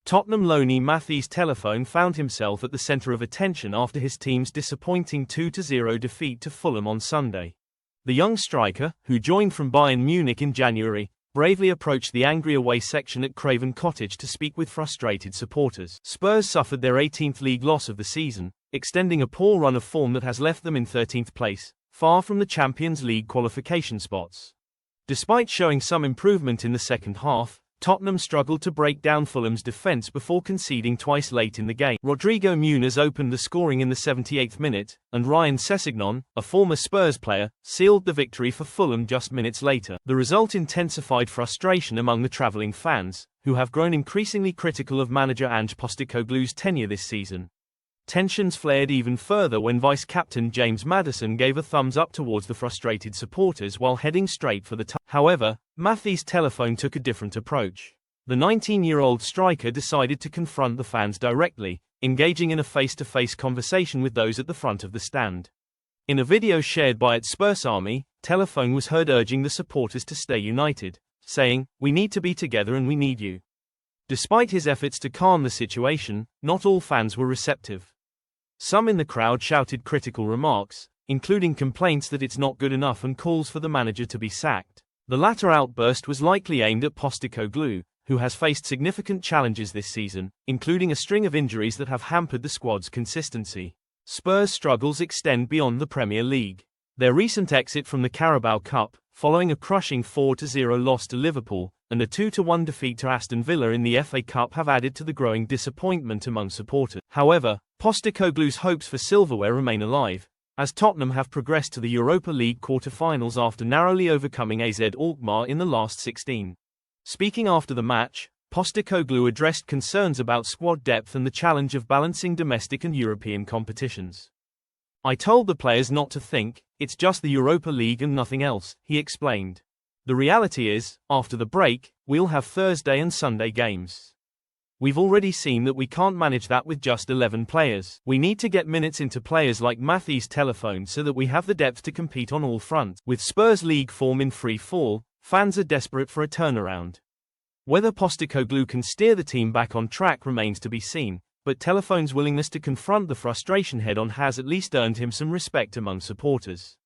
Tottenham loanee Mathys Tel found himself at the centre of attention after his team's disappointing 2-0 defeat to Fulham on Sunday. The young striker, who joined from Bayern Munich in January, bravely approached the angry away section at Craven Cottage to speak with frustrated supporters. Spurs suffered their 18th league loss of the season, extending a poor run of form that has left them in 13th place, far from the Champions League qualification spots. Despite showing some improvement in the second half, Tottenham struggled to break down Fulham's defence before conceding twice late in the game. Rodrigo Muniz opened the scoring in the 78th minute, and Ryan Sessegnon, a former Spurs player, sealed the victory for Fulham just minutes later. The result intensified frustration among the travelling fans, who have grown increasingly critical of manager Ange Postecoglou's tenure this season. Tensions flared even further when vice-captain James Maddison gave a thumbs-up towards the frustrated supporters while heading straight for the tunnel. However, Mathys Tel took a different approach. The 19-year-old striker decided to confront the fans directly, engaging in a face-to-face conversation with those at the front of the stand. In a video shared by its Spurs Army, Tel was heard urging the supporters to stay united, saying, "We need to be together and we need you." Despite his efforts to calm the situation, not all fans were receptive. Some in the crowd shouted critical remarks, including complaints that it's not good enough and calls for the manager to be sacked. The latter outburst was likely aimed at Postecoglou, who has faced significant challenges this season, including a string of injuries that have hampered the squad's consistency. Spurs' struggles extend beyond the Premier League. Their recent exit from the Carabao Cup, following a crushing 4-0 loss to Liverpool, and a 2-1 defeat to Aston Villa in the FA Cup have added to the growing disappointment among supporters. However, Postecoglou's hopes for silverware remain alive, as Tottenham have progressed to the Europa League quarter-finals after narrowly overcoming AZ Alkmaar in the last 16. Speaking after the match, Postecoglou addressed concerns about squad depth and the challenge of balancing domestic and European competitions. "I told the players not to think, it's just the Europa League and nothing else," he explained. "The reality is, after the break, we'll have Thursday and Sunday games. We've already seen that we can't manage that with just 11 players. We need to get minutes into players like Mathys Tel so that we have the depth to compete on all fronts." With Spurs' league form in free fall, fans are desperate for a turnaround. Whether Postecoglou can steer the team back on track remains to be seen, but Tel's willingness to confront the frustration head-on has at least earned him some respect among supporters.